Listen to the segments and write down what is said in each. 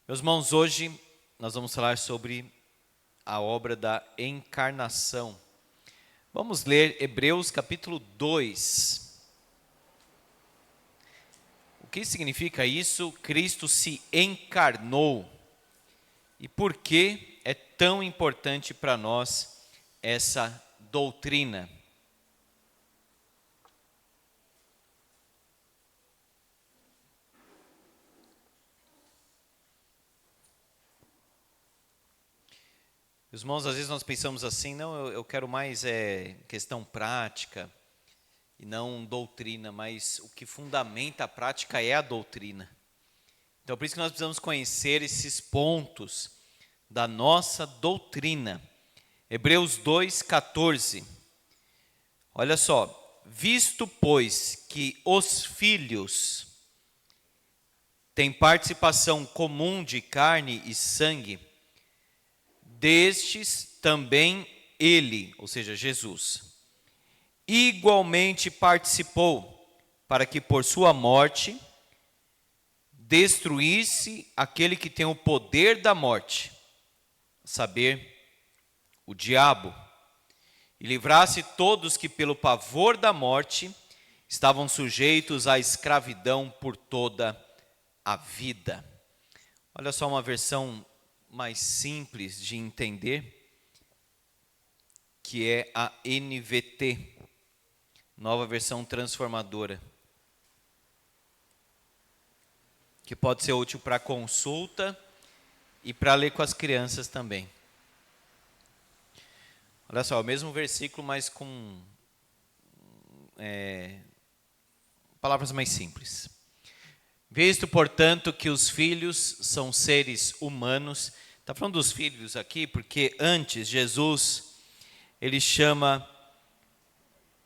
Meus irmãos, hoje nós vamos falar sobre a obra da encarnação. Vamos ler Hebreus capítulo 2. O que significa isso? Cristo se encarnou. E por que é tão importante para nós essa doutrina? Meus irmãos, às vezes nós pensamos assim, não, eu quero mais questão prática e não doutrina, mas o que fundamenta a prática é a doutrina. Então, por isso que nós precisamos conhecer esses pontos da nossa doutrina. Hebreus 2,14. Olha só, visto, pois, que os filhos têm participação comum de carne e sangue, destes também ele, ou seja, Jesus, igualmente participou, para que por sua morte destruísse aquele que tem o poder da morte, a saber, o diabo, e livrasse todos que pelo pavor da morte estavam sujeitos à escravidão por toda a vida. Olha só uma versão mais simples de entender, que é a NVT, nova versão transformadora, que pode ser útil para consulta e para ler com as crianças também. Olha só, o mesmo versículo, mas com palavras mais simples. Visto, portanto, que os filhos são seres humanos, está falando dos filhos aqui, porque antes Jesus, ele chama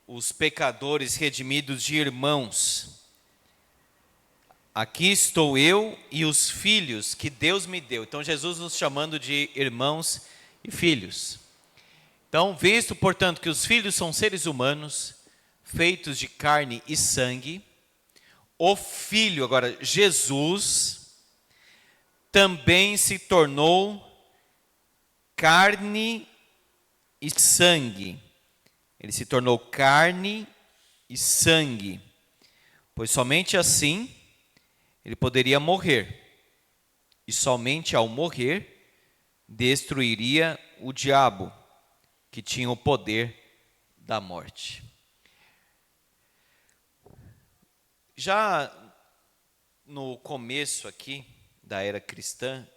os pecadores redimidos de irmãos. Aqui estou eu e os filhos que Deus me deu. Então Jesus nos chamando de irmãos e filhos. Então, visto, portanto, que os filhos são seres humanos, feitos de carne e sangue, o Filho, agora Jesus, também se tornou carne e sangue. Ele se tornou carne e sangue, pois somente assim ele poderia morrer. E somente ao morrer destruiria o diabo, que tinha o poder da morte. Já no começo aqui da era cristã,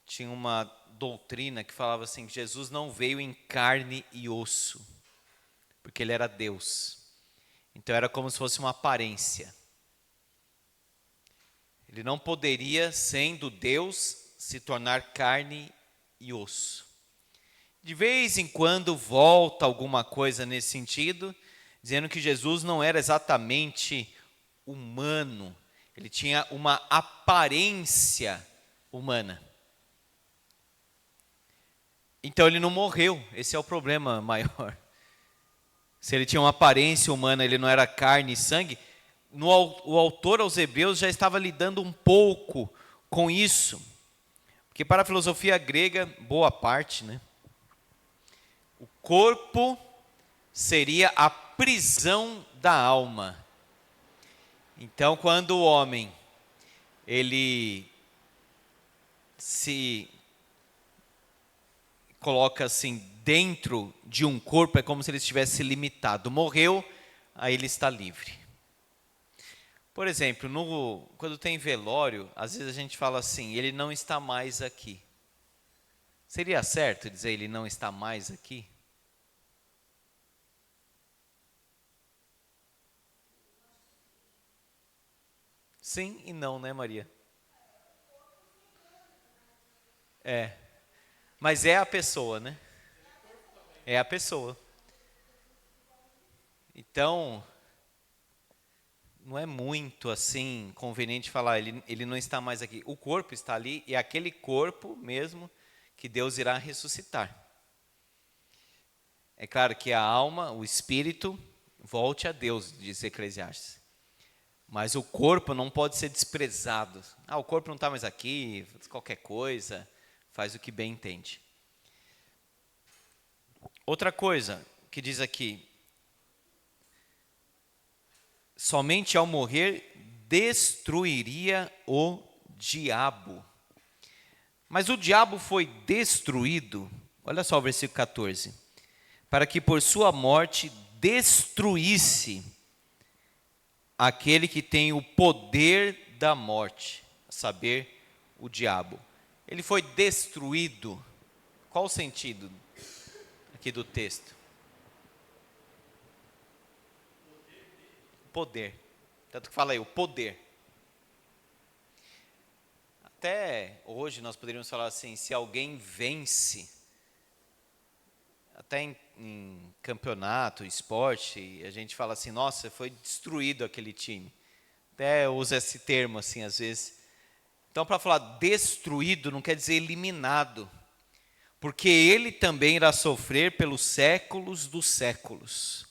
tinha uma doutrina que falava assim, que Jesus não veio em carne e osso, porque ele era Deus. Então era como se fosse uma aparência. Ele não poderia, sendo Deus, se tornar carne e osso. De vez em quando volta alguma coisa nesse sentido, dizendo que Jesus não era exatamente humano, ele tinha uma aparência humana. Então ele não morreu, esse é o problema maior. Se ele tinha uma aparência humana, ele não era carne e sangue, o autor aos Hebreus já estava lidando um pouco com isso. Porque para a filosofia grega, boa parte, né? O corpo seria a prisão da alma. Então, quando o homem, ele se coloca assim dentro de um corpo, é como se ele estivesse limitado. Morreu, aí ele está livre. Por exemplo, quando tem velório, às vezes a gente fala assim, ele não está mais aqui. Seria certo dizer ele não está mais aqui? Sim e não, né, Maria? Mas é a pessoa, né? É a pessoa. Então, não é muito assim conveniente falar, ele não está mais aqui. O corpo está ali e é aquele corpo mesmo que Deus irá ressuscitar. É claro que a alma, o espírito, volte a Deus, diz Eclesiastes. Mas o corpo não pode ser desprezado. O corpo não está mais aqui, qualquer coisa, faz o que bem entende. Outra coisa que diz aqui, somente ao morrer destruiria o diabo. Mas o diabo foi destruído, olha só o versículo 14, para que por sua morte destruísse aquele que tem o poder da morte, a saber, o diabo. Ele foi destruído. Qual o sentido aqui do texto? Poder. Tanto que fala aí, o poder. Até hoje nós poderíamos falar assim, se alguém vence, até em campeonato, esporte, a gente fala assim, nossa, foi destruído aquele time. Até usa esse termo assim às vezes. Então, para falar destruído não quer dizer eliminado, porque ele também irá sofrer pelos séculos dos séculos.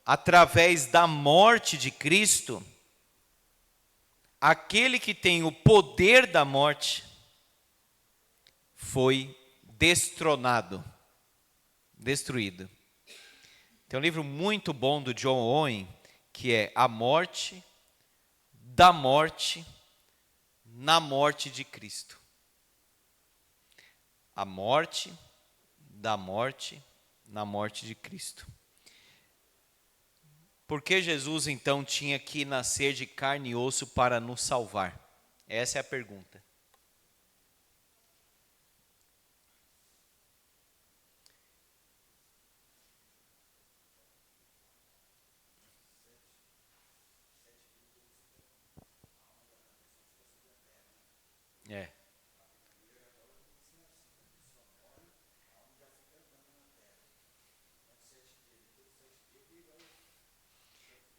Através da morte de Cristo, aquele que tem o poder da morte foi destronado, destruído. Tem um livro muito bom do John Owen, que é A Morte, da Morte, na Morte de Cristo. A morte, da morte, na morte de Cristo. Por que Jesus então tinha que nascer de carne e osso para nos salvar? Essa é a pergunta.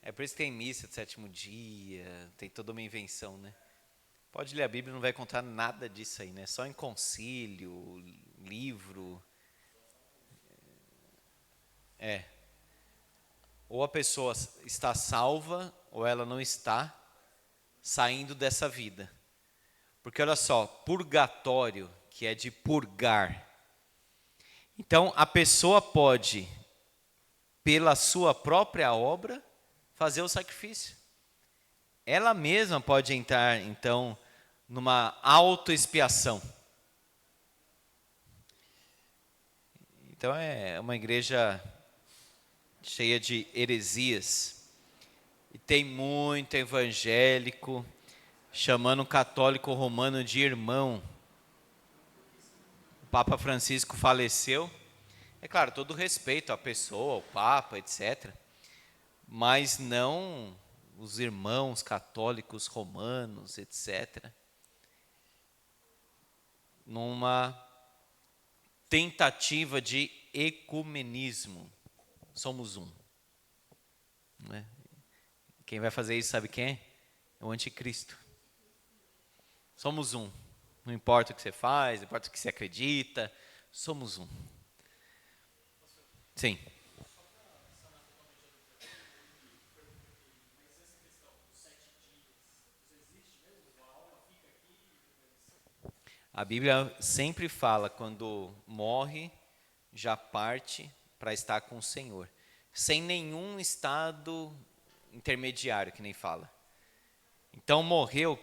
É por isso que tem missa de sétimo dia, tem toda uma invenção, né? Pode ler a Bíblia, não vai contar nada disso aí, né? Só em concílio, livro. Ou a pessoa está salva, ou ela não está saindo dessa vida. Porque olha só, purgatório, que é de purgar. Então, a pessoa pode, pela sua própria obra, fazer o sacrifício. Ela mesma pode entrar, então, numa autoexpiação. Então, é uma igreja cheia de heresias. E tem muito evangélico chamando o católico romano de irmão. O Papa Francisco faleceu. É claro, todo respeito à pessoa, ao Papa, etc. Mas não os irmãos católicos romanos, etc. Numa tentativa de ecumenismo. Somos um. Não é? Quem vai fazer isso sabe quem é? É o anticristo. Somos um. Não importa o que você faz, não importa o que você acredita, somos um. Sim. A Bíblia sempre fala, quando morre, já parte para estar com o Senhor. Sem nenhum estado intermediário, que nem fala. Então, morreu,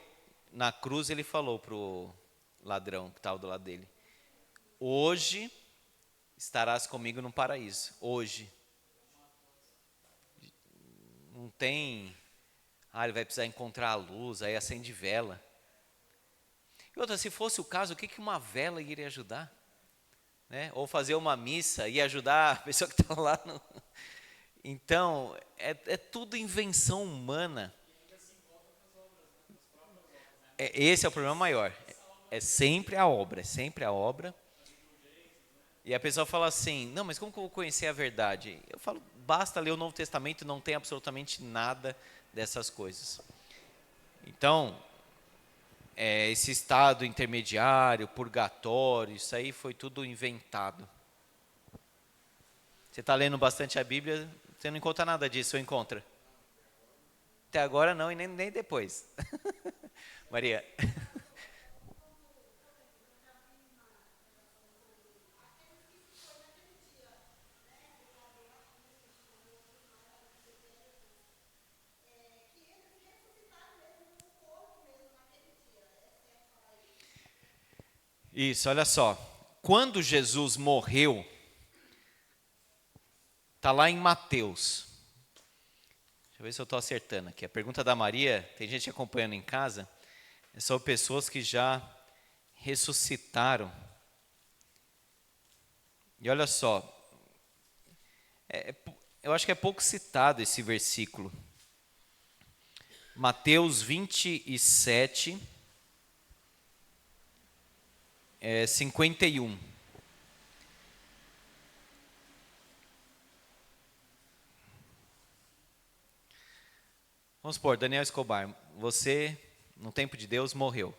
na cruz ele falou para o ladrão que estava do lado dele: hoje estarás comigo no paraíso. Hoje. Não tem, ele vai precisar encontrar a luz, aí acende vela. E outra, se fosse o caso, o que uma vela iria ajudar? Né? Ou fazer uma missa ia ajudar a pessoa que está lá. Então, é tudo invenção humana. Esse é o problema maior. É sempre a obra, é sempre a obra. E a pessoa fala assim, não, mas como que eu vou conhecer a verdade? Eu falo, basta ler o Novo Testamento, não tem absolutamente nada dessas coisas. Então, esse estado intermediário, purgatório, isso aí foi tudo inventado. Você está lendo bastante a Bíblia, você não encontra nada disso, ou encontra? Até agora não e nem depois. Maria. Isso, olha só. Quando Jesus morreu, está lá em Mateus. Deixa eu ver se eu estou acertando aqui. A pergunta da Maria, tem gente acompanhando em casa, são pessoas que já ressuscitaram. E olha só, eu acho que é pouco citado esse versículo. Mateus 27, 51. Vamos supor, Daniel Escobar, você, no tempo de Deus, morreu.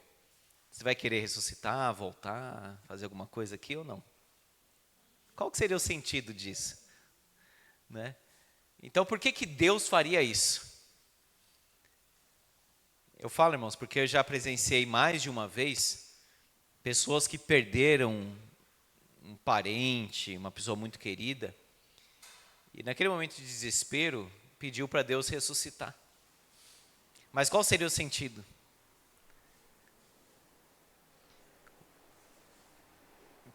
Você vai querer ressuscitar, voltar, fazer alguma coisa aqui ou não? Qual que seria o sentido disso? Né? Então, por que Deus faria isso? Eu falo, irmãos, porque eu já presenciei mais de uma vez pessoas que perderam um parente, uma pessoa muito querida, e naquele momento de desespero, pediu para Deus ressuscitar. Mas qual seria o sentido?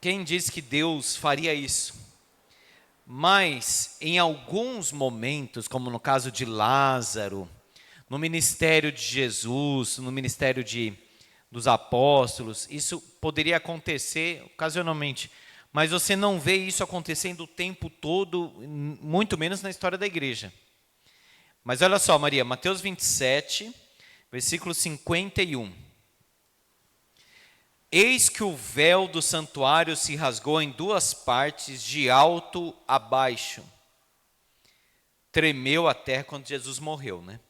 Quem diz que Deus faria isso? Mas, em alguns momentos, como no caso de Lázaro, no ministério de Jesus, no ministério dos apóstolos, isso poderia acontecer ocasionalmente. Mas você não vê isso acontecendo o tempo todo, muito menos na história da igreja. Mas olha só, Maria, Mateus 27, versículo 51. Eis que o véu do santuário se rasgou em duas partes, de alto a baixo. Tremeu a terra quando Jesus morreu, né?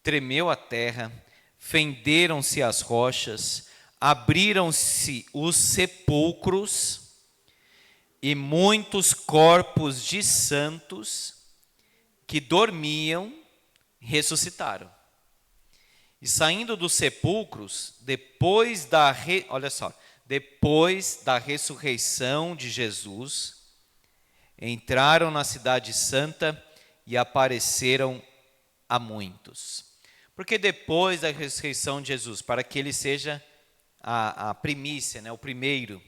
Tremeu a terra, fenderam-se as rochas, abriram-se os sepulcros, e muitos corpos de santos que dormiam ressuscitaram. E saindo dos sepulcros, depois da ressurreição de Jesus, entraram na cidade santa e apareceram a muitos. Porque depois da ressurreição de Jesus, para que ele seja a primícia, né, o primeiro.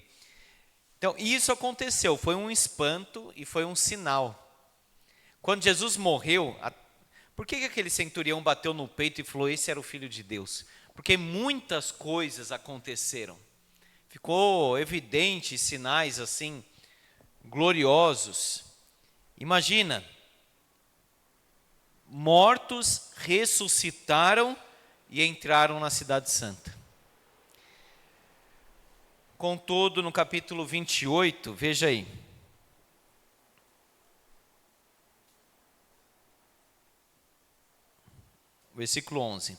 Então, isso aconteceu, foi um espanto e foi um sinal. Quando Jesus morreu, por que aquele centurião bateu no peito e falou, esse era o Filho de Deus? Porque muitas coisas aconteceram. Ficou evidente, sinais assim, gloriosos. Imagina, mortos ressuscitaram e entraram na cidade santa. Contudo, no capítulo 28, veja aí. Versículo 11.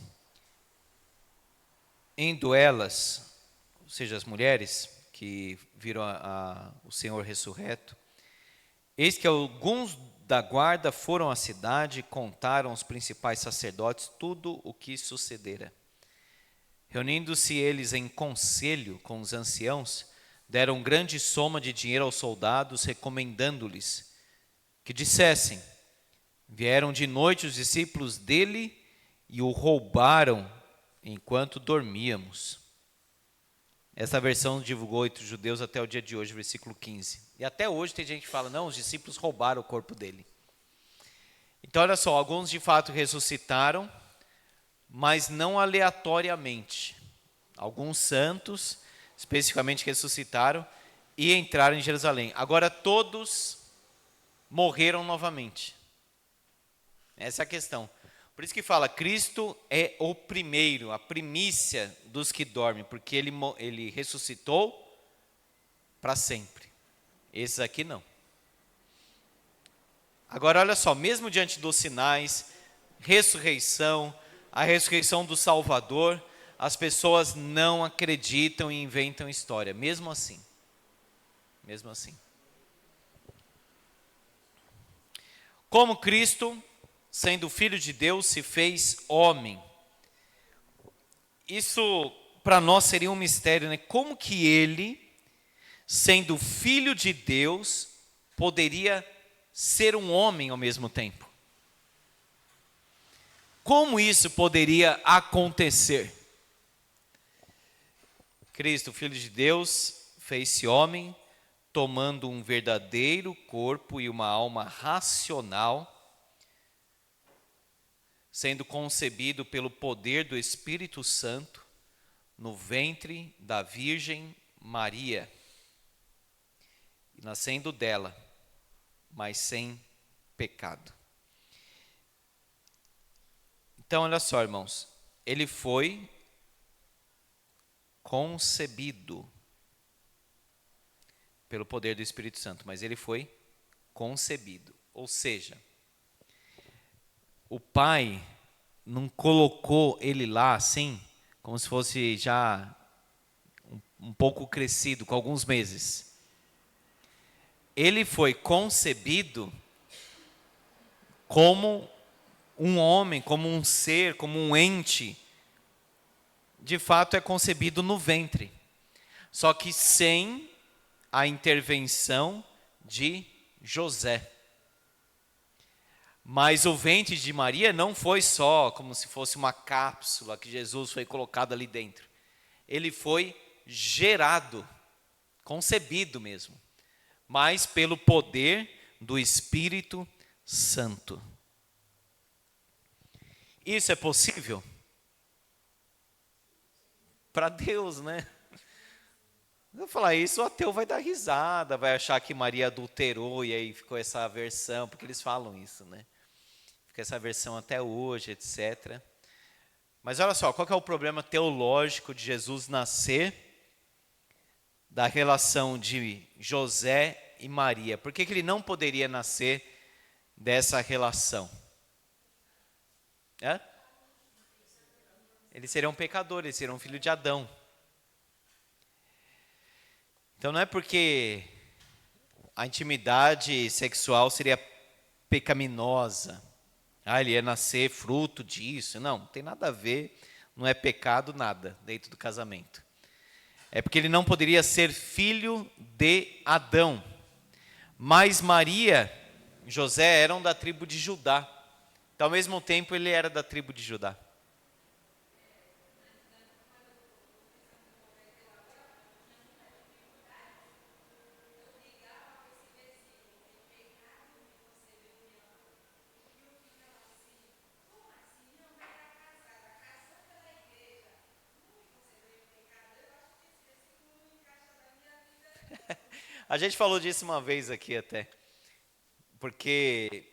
Indo elas, ou seja, as mulheres que viram o Senhor ressurreto, eis que alguns da guarda foram à cidade e contaram aos principais sacerdotes tudo o que sucedera. Reunindo-se eles em conselho com os anciãos, deram grande soma de dinheiro aos soldados, recomendando-lhes que dissessem, vieram de noite os discípulos dele e o roubaram enquanto dormíamos. Essa versão divulgou entre os judeus até o dia de hoje, versículo 15. E até hoje tem gente que fala, não, os discípulos roubaram o corpo dele. Então olha só, alguns de fato ressuscitaram, mas não aleatoriamente. Alguns santos, especificamente, ressuscitaram e entraram em Jerusalém. Agora todos morreram novamente. Essa é a questão. Por isso que fala, Cristo é o primeiro, a primícia dos que dormem, porque ele ressuscitou para sempre. Esses aqui não. Agora olha só, mesmo diante dos sinais, ressurreição, a ressurreição do Salvador, as pessoas não acreditam e inventam história, mesmo assim. Mesmo assim. Como Cristo sendo filho de Deus, se fez homem. Isso para nós seria um mistério, né? Como que ele, sendo filho de Deus, poderia ser um homem ao mesmo tempo? Como isso poderia acontecer? Cristo, filho de Deus, fez-se homem, tomando um verdadeiro corpo e uma alma racional, sendo concebido pelo poder do Espírito Santo, no ventre da Virgem Maria, e nascendo dela, mas sem pecado. Então, olha só, irmãos, ele foi concebido pelo poder do Espírito Santo, mas ele foi concebido. Ou seja, o Pai não colocou ele lá assim, como se fosse já um pouco crescido, com alguns meses. Ele foi concebido como um homem, como um ser, como um ente. De fato é concebido no ventre, só que sem a intervenção de José. Mas o ventre de Maria não foi só como se fosse uma cápsula que Jesus foi colocado ali dentro. Ele foi gerado, concebido mesmo, mas pelo poder do Espírito Santo. Isso é possível? Para Deus, né? Eu falar isso, o ateu vai dar risada, vai achar que Maria adulterou e aí ficou essa versão, porque eles falam isso, né? Fica essa versão até hoje, etc. Mas olha só, qual que é o problema teológico de Jesus nascer da relação de José e Maria? Por que ele não poderia nascer dessa relação? Eles seriam pecadores, eles seriam filho de Adão. Então não é porque a intimidade sexual seria pecaminosa. Ele ia nascer fruto disso. Não tem nada a ver, não é pecado nada dentro do casamento. É porque ele não poderia ser filho de Adão. Mas Maria e José eram da tribo de Judá. Então ao mesmo tempo ele era da tribo de Judá. A gente falou disso uma vez aqui até, porque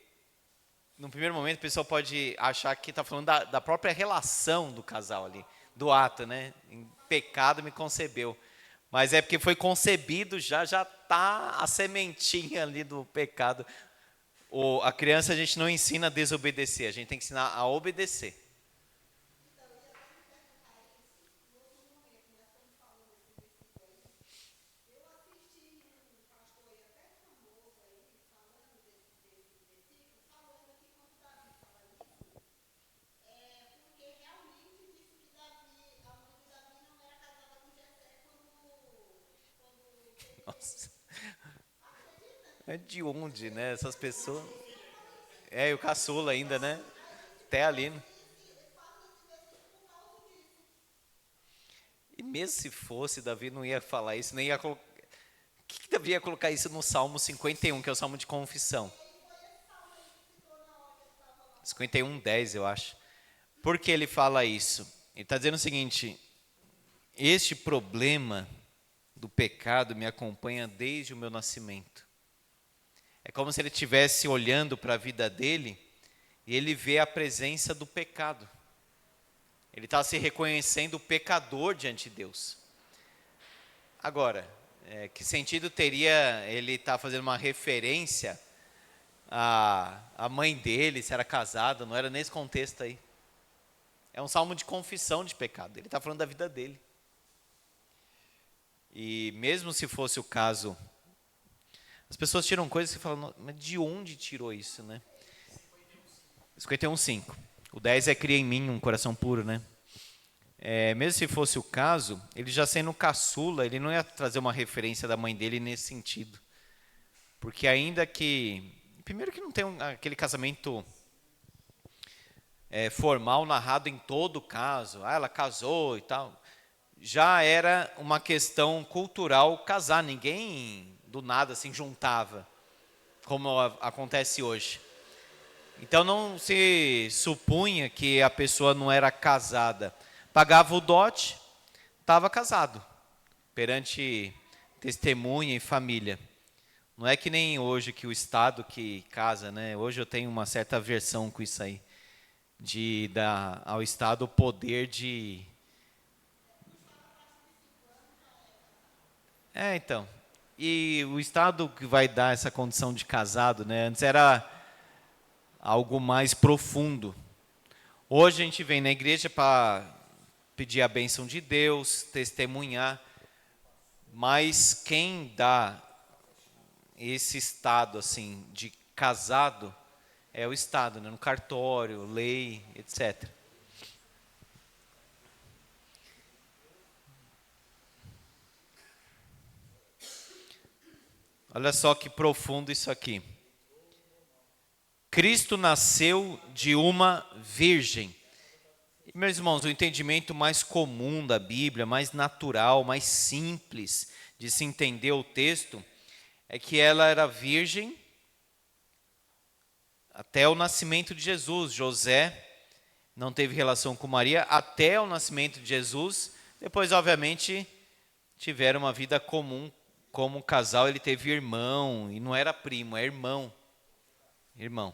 no primeiro momento o pessoal pode achar que está falando da própria relação do casal ali, do ato, né? Em pecado me concebeu. Mas é porque foi concebido, já está a sementinha ali do pecado. A criança a gente não ensina a desobedecer, a gente tem que ensinar a obedecer. Nossa. É de onde, né? Essas pessoas. E o caçula ainda, né? Até ali. E mesmo se fosse, Davi não ia falar isso, nem ia colocar. O que Davi ia colocar isso no Salmo 51, que é o Salmo de confissão? 51:10, eu acho. Por que ele fala isso? Ele está dizendo o seguinte: este problema do pecado me acompanha desde o meu nascimento. É como se ele estivesse olhando para a vida dele e ele vê a presença do pecado. Ele está se reconhecendo pecador diante de Deus. Agora, que sentido teria ele estar fazendo uma referência à mãe dele, se era casada? Não era nesse contexto aí. É um salmo de confissão de pecado. Ele está falando da vida dele. E mesmo se fosse o caso, as pessoas tiram coisas e falam, mas de onde tirou isso, né? 51:5. O 10 é cria em mim um coração puro, né? Mesmo se fosse o caso, ele já sendo caçula, ele não ia trazer uma referência da mãe dele nesse sentido. Porque ainda que... Primeiro que não tem aquele casamento formal narrado em todo o caso. Ela casou e tal. Já era uma questão cultural casar. Ninguém do nada assim juntava, como acontece hoje. Então não se supunha que a pessoa não era casada. Pagava o dote, estava casado, perante testemunha e família. Não é que nem hoje que o Estado que casa, né? Hoje eu tenho uma certa aversão com isso aí, de dar ao Estado o poder de... Então. E o Estado que vai dar essa condição de casado, né? Antes era algo mais profundo. Hoje a gente vem na igreja para pedir a bênção de Deus, testemunhar, mas quem dá esse estado assim de casado é o Estado, né? No cartório, lei, etc. Olha só que profundo isso aqui. Cristo nasceu de uma virgem. E, meus irmãos, o entendimento mais comum da Bíblia, mais natural, mais simples de se entender o texto, é que ela era virgem até o nascimento de Jesus. José não teve relação com Maria até o nascimento de Jesus. Depois, obviamente, tiveram uma vida comum. Como casal, ele teve irmão, e não era primo, é irmão. Irmão.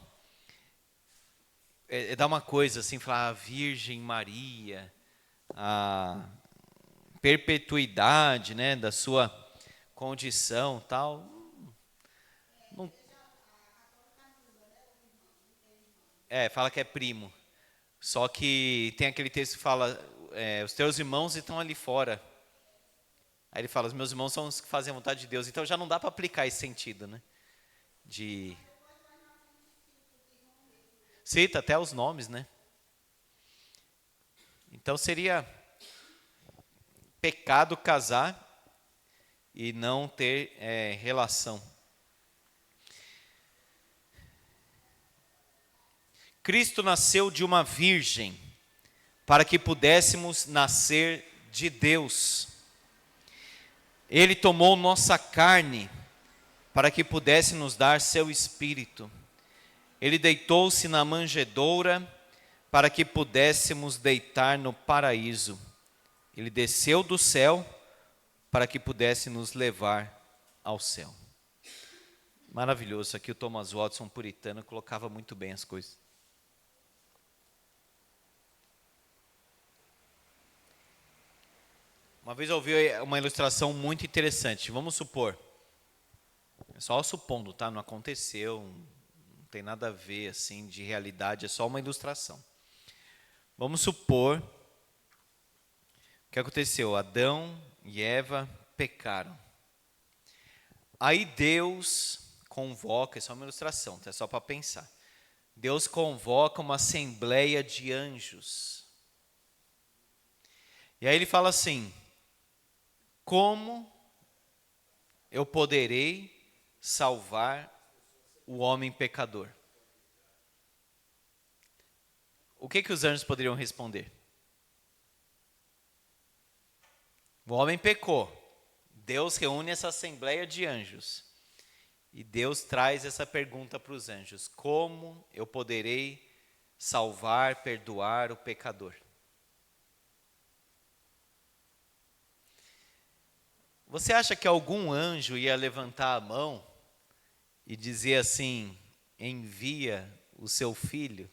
Dá uma coisa assim, falar a Virgem Maria, a perpetuidade, né, da sua condição, tal. Não, fala que é primo. Só que tem aquele texto que fala, os teus irmãos estão ali fora. Aí ele fala, os meus irmãos são os que fazem a vontade de Deus. Então já não dá para aplicar esse sentido, né? Cita até os nomes, né? Então seria pecado casar e não ter relação. Cristo nasceu de uma virgem para que pudéssemos nascer de Deus. Ele tomou nossa carne para que pudesse nos dar seu espírito. Ele deitou-se na manjedoura para que pudéssemos deitar no paraíso. Ele desceu do céu para que pudesse nos levar ao céu. Maravilhoso. Aqui o Thomas Watson, puritano, colocava muito bem as coisas. Uma vez eu ouvi uma ilustração muito interessante. Vamos supor, só supondo, tá? Não aconteceu, não tem nada a ver assim de realidade, é só uma ilustração. Vamos supor que aconteceu, Adão e Eva pecaram. Aí Deus convoca, isso é uma ilustração, é só para pensar. Deus convoca uma assembleia de anjos. E aí ele fala assim: como eu poderei salvar o homem pecador? O que os anjos poderiam responder? O homem pecou. Deus reúne essa assembleia de anjos. E Deus traz essa pergunta para os anjos: como eu poderei salvar, perdoar o pecador? Você acha que algum anjo ia levantar a mão e dizer assim: envia o seu filho?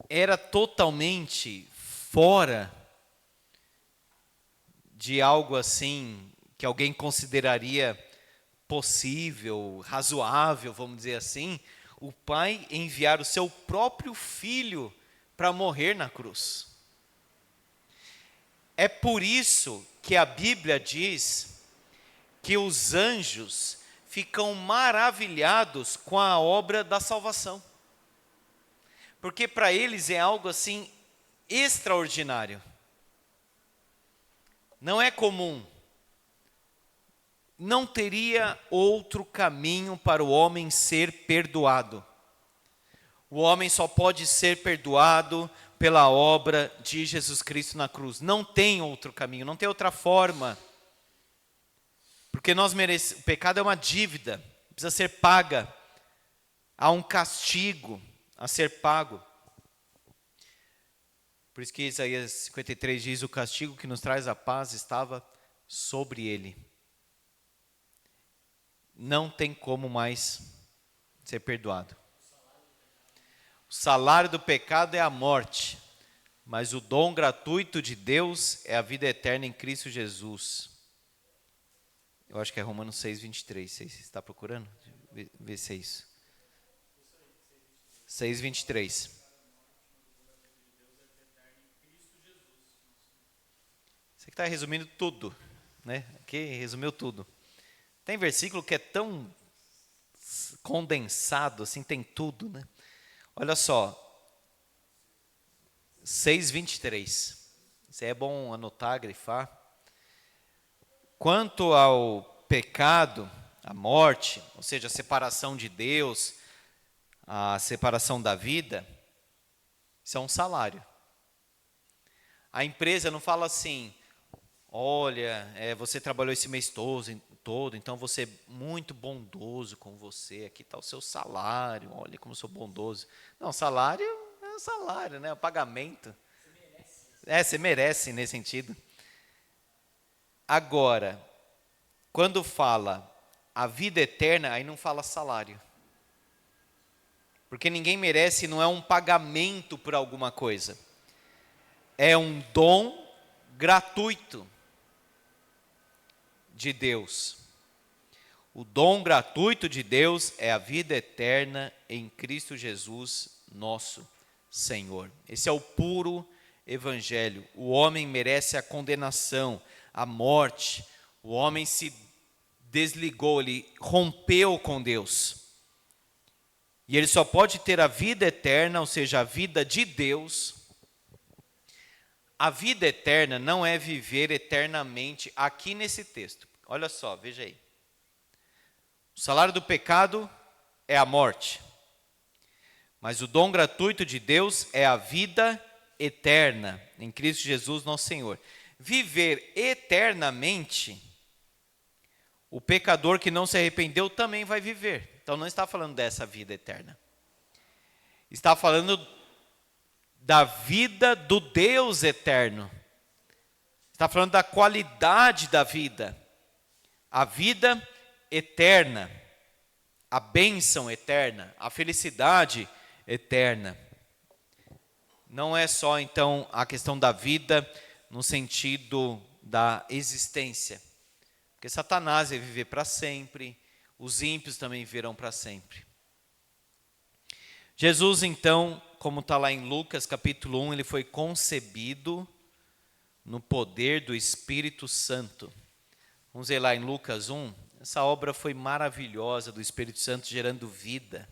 Era totalmente fora de algo assim que alguém consideraria possível, razoável, vamos dizer assim, o pai enviar o seu próprio filho para morrer na cruz. É por isso que a Bíblia diz que os anjos ficam maravilhados com a obra da salvação. Porque para eles é algo assim extraordinário. Não é comum. Não teria outro caminho para o homem ser perdoado. O homem só pode ser perdoado pela obra de Jesus Cristo na cruz. Não tem outro caminho, não tem outra forma. Porque o pecado é uma dívida, precisa ser paga. Há um castigo a ser pago. Por isso que Isaías 53 diz: o castigo que nos traz a paz estava sobre ele. Não tem como mais ser perdoado. O salário do pecado é a morte, mas o dom gratuito de Deus é a vida eterna em Cristo Jesus. Eu acho que é Romanos 6, 23. Você está procurando? Vê se é isso. 6, 23. Você que está resumindo tudo, né? Aqui resumiu tudo. Tem versículo que é tão condensado, assim, tem tudo, né? Olha só, 6:23. Isso aí é bom anotar, grifar. Quanto ao pecado, a morte, ou seja, a separação de Deus, a separação da vida, isso é um salário. A empresa não fala assim: olha, você trabalhou esse mês todo, então você é muito bondoso com você, aqui está o seu salário, olha como eu sou bondoso. Não, salário é um salário, né? O pagamento. Você merece nesse sentido. Agora, quando fala a vida eterna, aí não fala salário. Porque ninguém merece, não é um pagamento por alguma coisa. É um dom gratuito de Deus. O dom gratuito de Deus é a vida eterna em Cristo Jesus, nosso Senhor. Esse é o puro evangelho. O homem merece a condenação, a morte. O homem se desligou, ele rompeu com Deus. E ele só pode ter a vida eterna, ou seja, a vida de Deus. A vida eterna não é viver eternamente aqui nesse texto. Olha só, veja aí. O salário do pecado é a morte. Mas o dom gratuito de Deus é a vida eterna em Cristo Jesus, nosso Senhor. Viver eternamente, o pecador que não se arrependeu também vai viver. Então não está falando dessa vida eterna. Está falando da vida do Deus eterno. Está falando da qualidade da vida. A vida eterna. A bênção eterna. A felicidade eterna. Não é só, então, a questão da vida no sentido da existência. Porque Satanás vai viver para sempre. Os ímpios também viverão para sempre. Jesus, então, como está lá em Lucas capítulo 1, ele foi concebido no poder do Espírito Santo. Vamos ver lá em Lucas 1. Essa obra foi maravilhosa do Espírito Santo gerando vida.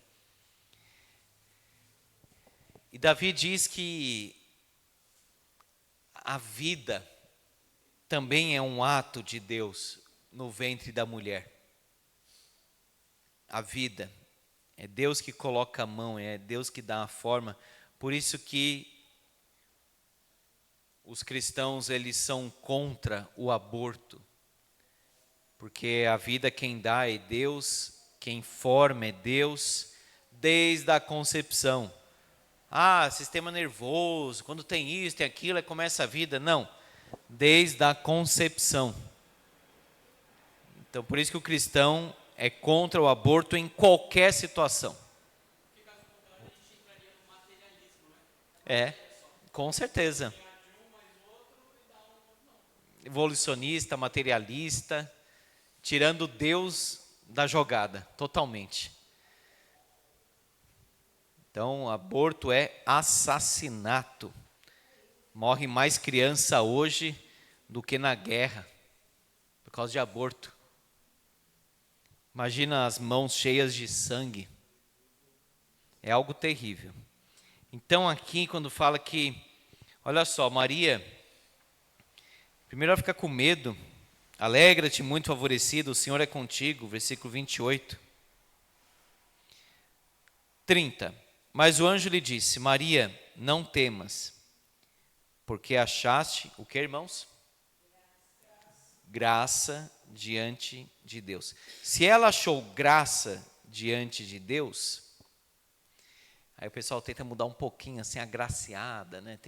E Davi diz que a vida também é um ato de Deus no ventre da mulher. A vida. É Deus que coloca a mão, é Deus que dá a forma. Por isso que os cristãos, eles são contra o aborto. Porque a vida quem dá é Deus, quem forma é Deus, desde a concepção. Sistema nervoso, quando tem isso, tem aquilo, aí começa a vida. Não, desde a concepção. Então, por isso que o cristão é contra o aborto em qualquer situação. Com certeza. Evolucionista, materialista, tirando Deus da jogada, totalmente. Então, aborto é assassinato. Morre mais criança hoje do que na guerra, por causa de aborto. Imagina as mãos cheias de sangue. É algo terrível. Então aqui quando fala que, olha só, Maria, primeiro ela fica com medo. Alegra-te muito favorecida, o Senhor é contigo, versículo 28. 30. Mas o anjo lhe disse: Maria, não temas, porque achaste o que, irmãos? Graça diante de Deus. Se ela achou graça diante de Deus, aí o pessoal tenta mudar um pouquinho, assim, agraciada, né?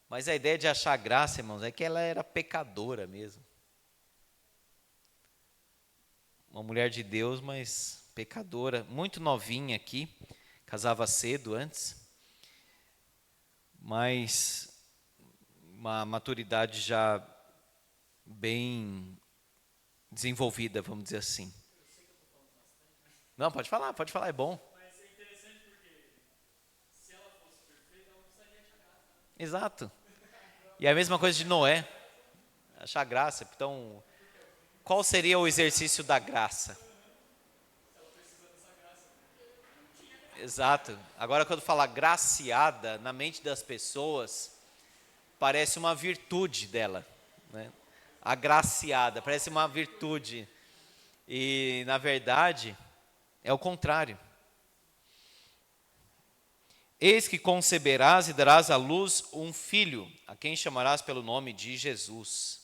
Mas a ideia de achar graça, irmãos, é que ela era pecadora mesmo. Uma mulher de Deus, mas pecadora, muito novinha aqui, casava cedo antes, mas uma maturidade já bem desenvolvida, vamos dizer assim. Não, pode falar, é bom. Mas é interessante porque se ela fosse perfeita, ela não precisaria achar graça. Exato. E a mesma coisa de Noé, achar graça. Então, qual seria o exercício da graça? Exato. Agora, quando fala graciada, na mente das pessoas, parece uma virtude dela, né? Agraciada, parece uma virtude. E, na verdade, é o contrário. Eis que conceberás e darás à luz um filho, a quem chamarás pelo nome de Jesus.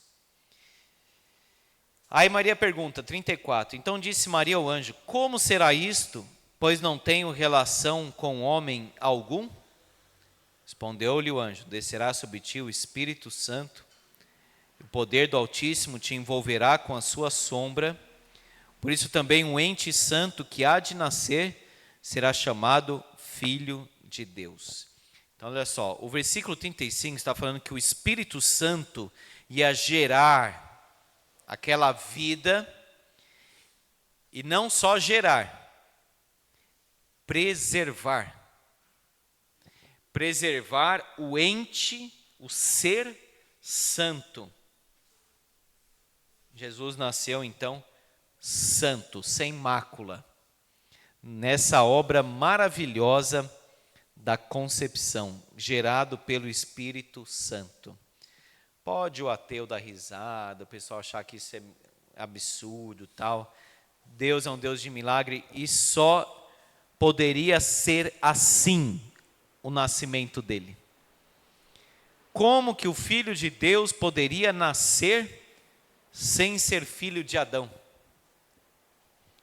Aí Maria pergunta, 34. Então disse Maria ao anjo: como será isto, pois não tenho relação com homem algum? Respondeu-lhe o anjo: descerá sobre ti o Espírito Santo, o poder do Altíssimo te envolverá com a sua sombra, por isso também um ente santo que há de nascer será chamado Filho de Deus. Então olha só, o versículo 35 está falando que o Espírito Santo ia gerar aquela vida, e não só gerar, preservar o ente, o ser santo. Jesus nasceu então santo, sem mácula, nessa obra maravilhosa da concepção, gerado pelo Espírito Santo. Pode o ateu dar risada, o pessoal achar que isso é absurdo, tal. Deus é um Deus de milagre e só poderia ser assim o nascimento dele. Como que o Filho de Deus poderia nascer sem ser filho de Adão?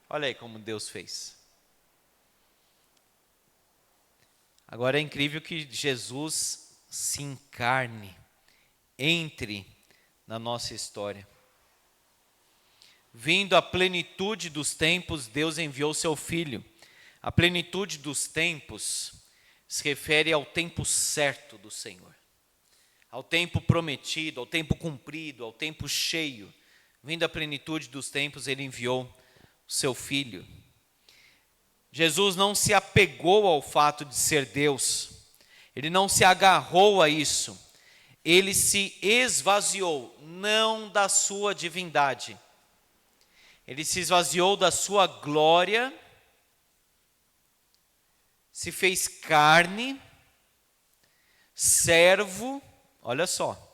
Olha aí como Deus fez. Agora é incrível que Jesus se encarne, entre na nossa história. Vindo a plenitude dos tempos, Deus enviou seu Filho. A plenitude dos tempos se refere ao tempo certo do Senhor, ao tempo prometido, ao tempo cumprido, ao tempo cheio. Vindo a plenitude dos tempos, Ele enviou o seu Filho. Jesus não se apegou ao fato de ser Deus, Ele não se agarrou a isso. Ele se esvaziou, não da sua divindade. Ele se esvaziou da sua glória, se fez carne, servo, olha só.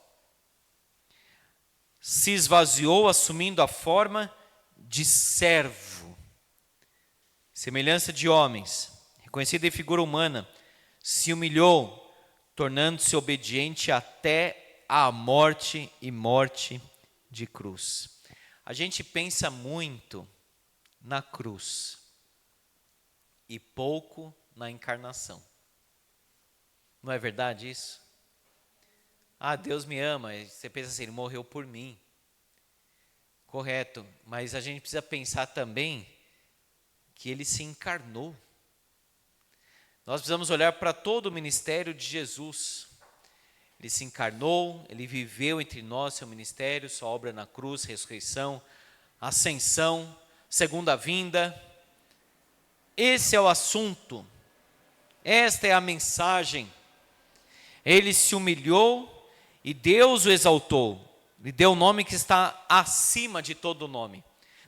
Se esvaziou assumindo a forma de servo. Semelhança de homens, reconhecido em figura humana, se humilhou, tornando-se obediente até a morte e morte de cruz. A gente pensa muito na cruz e pouco na encarnação. Não é verdade isso? Ah, Deus me ama. Você pensa assim, Ele morreu por mim. Correto, mas a gente precisa pensar também que Ele se encarnou. Nós precisamos olhar para todo o ministério de Jesus. Ele se encarnou, Ele viveu entre nós, seu ministério, sua obra na cruz, ressurreição, ascensão, segunda vinda. Esse é o assunto, esta é a mensagem. Ele se humilhou e Deus o exaltou, lhe deu o nome que está acima de todo nome.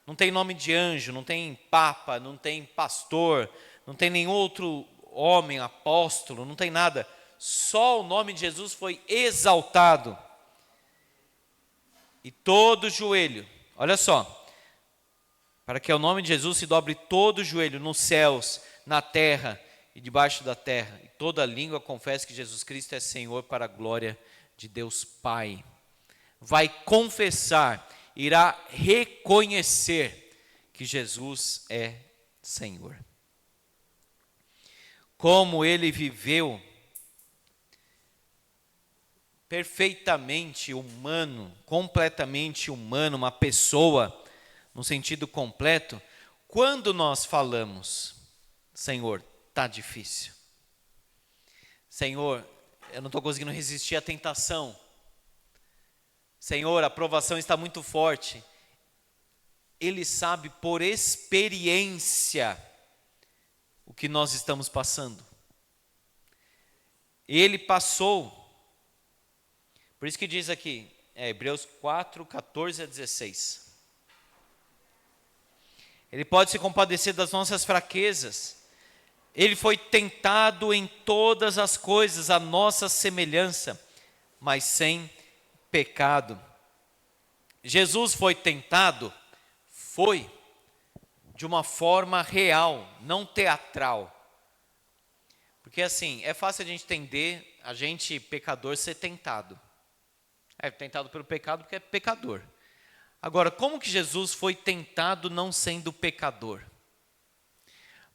Não tem nome de anjo, não tem papa, não tem pastor, não tem nenhum outro homem, apóstolo, não tem nada. Só o nome de Jesus foi exaltado. E todo joelho, olha só, para que ao nome de Jesus se dobre todo o joelho nos céus, na terra e debaixo da terra, e toda língua confesse que Jesus Cristo é Senhor para a glória de Deus Pai. Vai confessar, irá reconhecer que Jesus é Senhor. Como ele viveu perfeitamente humano, completamente humano, uma pessoa no sentido completo, quando nós falamos, Senhor, está difícil. Senhor, eu não estou conseguindo resistir à tentação. Senhor, a provação está muito forte. Ele sabe por experiência o que nós estamos passando. Ele passou. Por isso que diz aqui, Hebreus 4, 14 a 16. Ele pode se compadecer das nossas fraquezas. Ele foi tentado em todas as coisas, a nossa semelhança, mas sem pecado. Jesus foi tentado? Foi, de uma forma real, não teatral. Porque assim, é fácil a gente entender, a gente pecador ser tentado. É tentado pelo pecado porque é pecador. Agora, como que Jesus foi tentado não sendo pecador?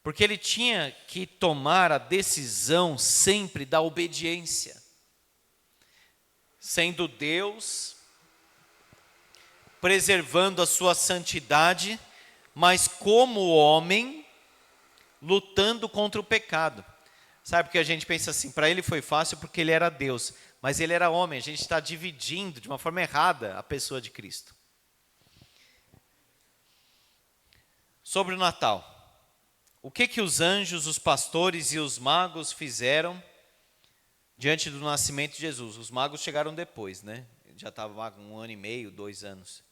Porque ele tinha que tomar a decisão sempre da obediência. Sendo Deus, preservando a sua santidade, mas como homem, lutando contra o pecado. Sabe, porque a gente pensa assim, para ele foi fácil porque ele era Deus, mas ele era homem, a gente está dividindo de uma forma errada a pessoa de Cristo. Sobre o Natal. O que os anjos, os pastores e os magos fizeram diante do nascimento de Jesus? Os magos chegaram depois, né? Já estava 1 ano e meio, 2 anos.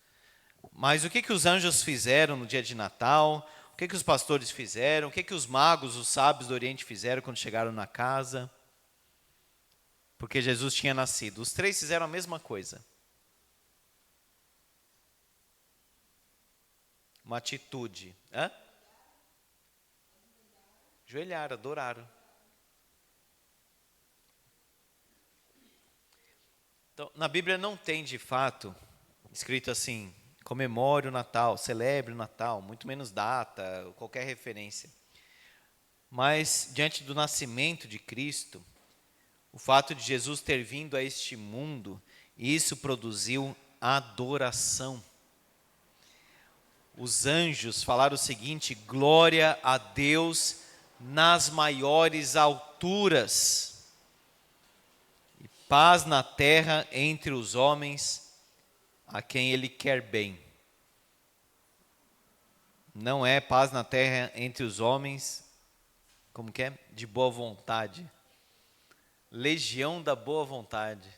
Mas o que os anjos fizeram no dia de Natal? O que os pastores fizeram? O que os magos, os sábios do Oriente fizeram quando chegaram na casa? Porque Jesus tinha nascido. Os 3 fizeram a mesma coisa. Uma atitude. Ajoelharam, adoraram. Então, na Bíblia não tem de fato escrito assim, comemore o Natal, celebre o Natal, muito menos data, qualquer referência. Mas, diante do nascimento de Cristo, o fato de Jesus ter vindo a este mundo, isso produziu adoração. Os anjos falaram o seguinte: glória a Deus nas maiores alturas, e paz na terra entre os homens a quem Ele quer bem. Não é paz na terra entre os homens, como que é? De boa vontade. Legião da boa vontade.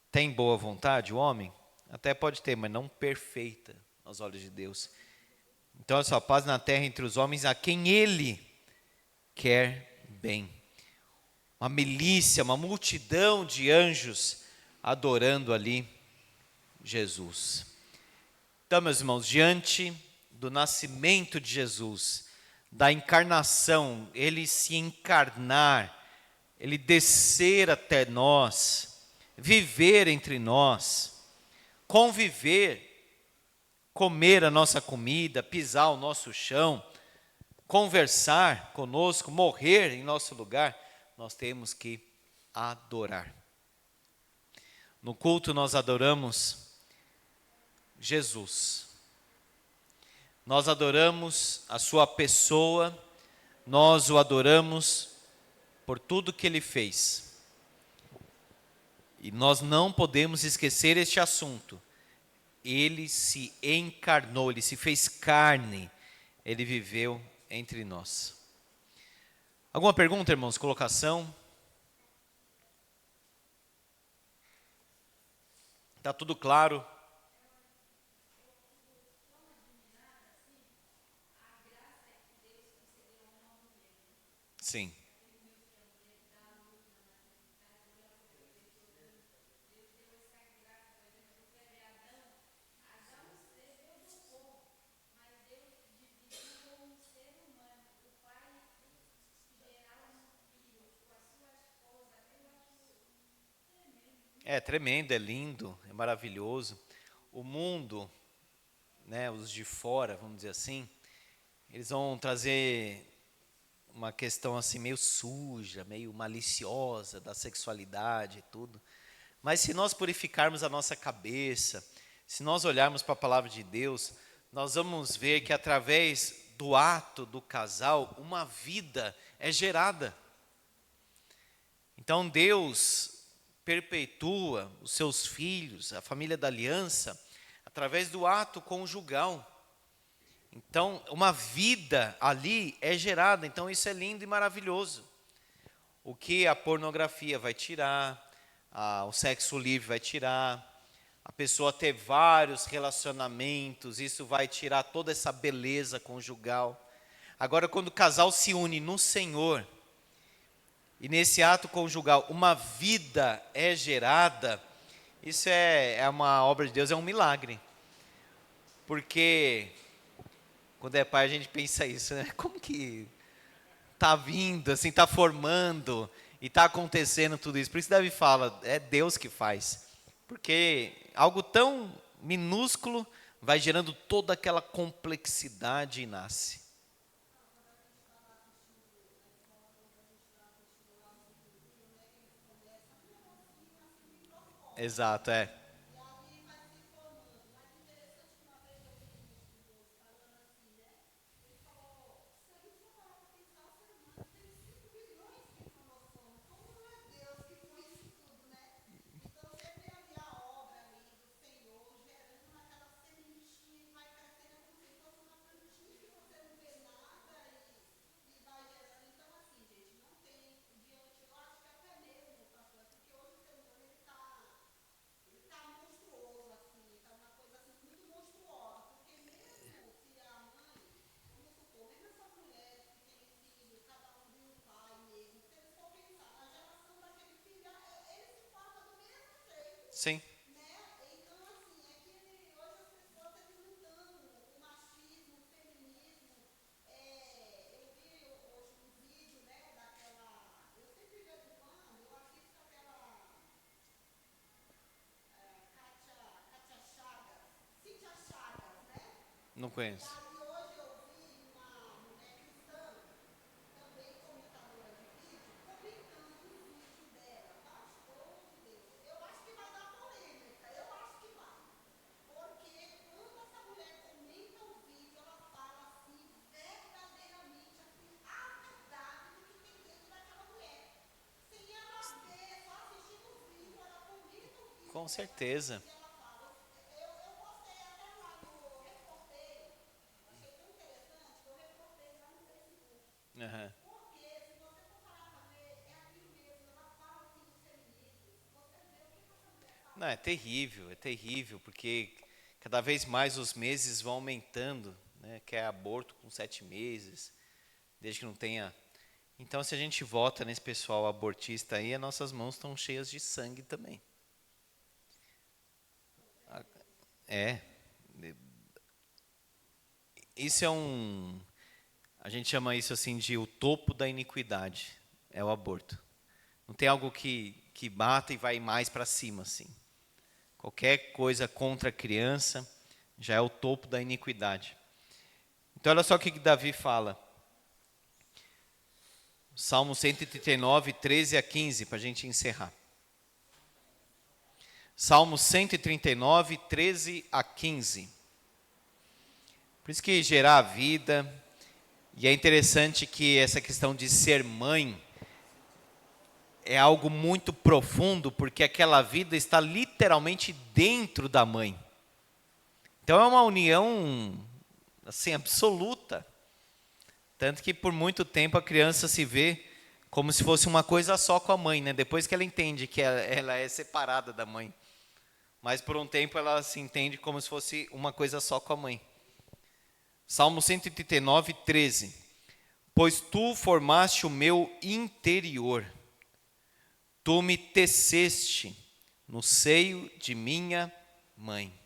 Tem boa vontade o homem? Até pode ter, mas não perfeita aos olhos de Deus. Então, olha só, paz na terra entre os homens a quem Ele quer bem. Uma milícia, uma multidão de anjos adorando ali Jesus. Então, meus irmãos, diante do nascimento de Jesus, da encarnação, Ele se encarnar, Ele descer até nós, viver entre nós, conviver, comer a nossa comida, pisar o nosso chão, conversar conosco, morrer em nosso lugar, nós temos que adorar. No culto nós adoramos Jesus. Nós adoramos a sua pessoa, nós o adoramos por tudo que Ele fez. E nós não podemos esquecer este assunto. Ele se encarnou, Ele se fez carne, Ele viveu entre nós. Alguma pergunta, irmãos? Colocação? Está tudo claro? Sim. É tremendo, é lindo, é maravilhoso. O mundo, né, os de fora, vamos dizer assim, eles vão trazer uma questão assim meio suja, meio maliciosa da sexualidade e tudo. Mas se nós purificarmos a nossa cabeça, se nós olharmos para a palavra de Deus, nós vamos ver que através do ato do casal, uma vida é gerada. Então Deus perpetua os seus filhos, a família da aliança, através do ato conjugal. Então, uma vida ali é gerada. Então, isso é lindo e maravilhoso. O que a pornografia vai tirar, o sexo livre vai tirar, a pessoa ter vários relacionamentos, isso vai tirar toda essa beleza conjugal. Agora, quando o casal se une no Senhor, e nesse ato conjugal uma vida é gerada, isso é uma obra de Deus, é um milagre. Porque quando é pai a gente pensa isso, né? Como que está vindo, assim, está formando e está acontecendo tudo isso? Por isso Davi fala, é Deus que faz. Porque algo tão minúsculo vai gerando toda aquela complexidade e nasce. Exato, é. Sim. Não conheço. Com certeza. Aham. Não, é terrível, porque cada vez mais os meses vão aumentando, né? Que é aborto com 7 meses, desde que não tenha. Então, se a gente vota nesse pessoal abortista aí, as nossas mãos estão cheias de sangue também. É, isso é a gente chama isso assim de o topo da iniquidade, é o aborto. Não tem algo que bata e vai mais para cima, assim. Qualquer coisa contra a criança já é o topo da iniquidade. Então, olha só o que Davi fala. Salmo 139, 13 a 15, para a gente encerrar. Salmo 139, 13 a 15. Por isso que gerar a vida, e é interessante que essa questão de ser mãe é algo muito profundo, porque aquela vida está literalmente dentro da mãe. Então é uma união assim absoluta. Tanto que por muito tempo a criança se vê como se fosse uma coisa só com a mãe, né? Depois que ela entende que ela é separada da mãe. Mas por um tempo ela se entende como se fosse uma coisa só com a mãe. Salmo 139, 13. pois tu formaste o meu interior. Tu me teceste no seio de minha mãe.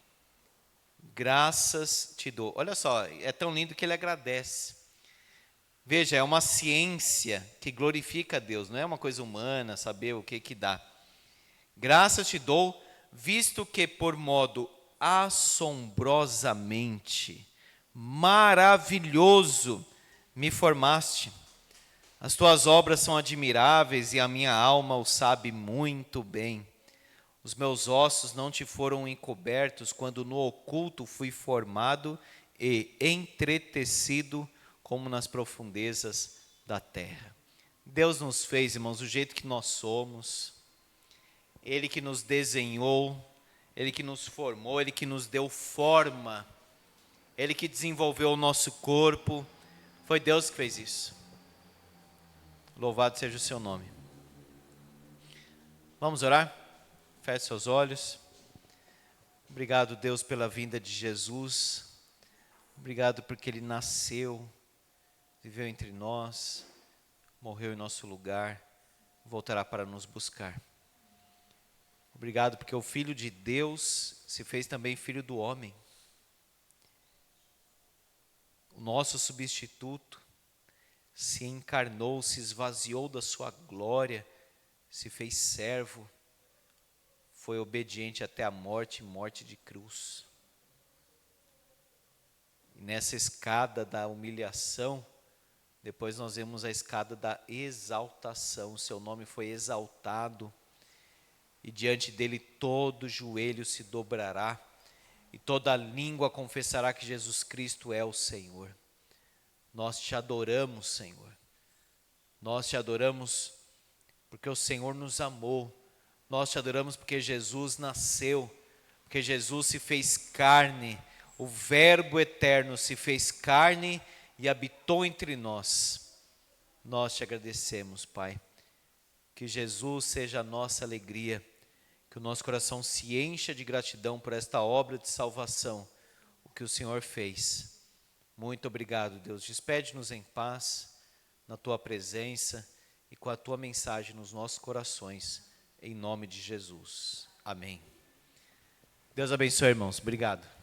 Graças te dou. Olha só, é tão lindo que ele agradece. Veja, é uma ciência que glorifica a Deus, não é uma coisa humana saber o que dá. Graças te dou, visto que por modo assombrosamente maravilhoso me formaste. As tuas obras são admiráveis e a minha alma o sabe muito bem. Os meus ossos não te foram encobertos quando no oculto fui formado e entretecido como nas profundezas da terra. Deus nos fez, irmãos, do jeito que nós somos. Ele que nos desenhou, Ele que nos formou, Ele que nos deu forma, Ele que desenvolveu o nosso corpo. Foi Deus que fez isso. Louvado seja o seu nome. Vamos orar? Feche seus olhos. Obrigado, Deus, pela vinda de Jesus. Obrigado porque Ele nasceu, viveu entre nós, morreu em nosso lugar, voltará para nos buscar. Obrigado porque o Filho de Deus se fez também filho do homem. O nosso substituto se encarnou, se esvaziou da sua glória, se fez servo, foi obediente até a morte, morte de cruz. E nessa escada da humilhação, depois nós vemos a escada da exaltação. O seu nome foi exaltado, e diante dele todo joelho se dobrará, e toda língua confessará que Jesus Cristo é o Senhor. Nós te adoramos, Senhor. Nós te adoramos porque o Senhor nos amou. Nós te adoramos porque Jesus nasceu, porque Jesus se fez carne. O Verbo eterno se fez carne e habitou entre nós. Nós te agradecemos, Pai. Que Jesus seja a nossa alegria, que o nosso coração se encha de gratidão por esta obra de salvação, o que o Senhor fez. Muito obrigado, Deus. Despede-nos em paz, na Tua presença e com a Tua mensagem nos nossos corações, em nome de Jesus. Amém. Deus abençoe, irmãos. Obrigado.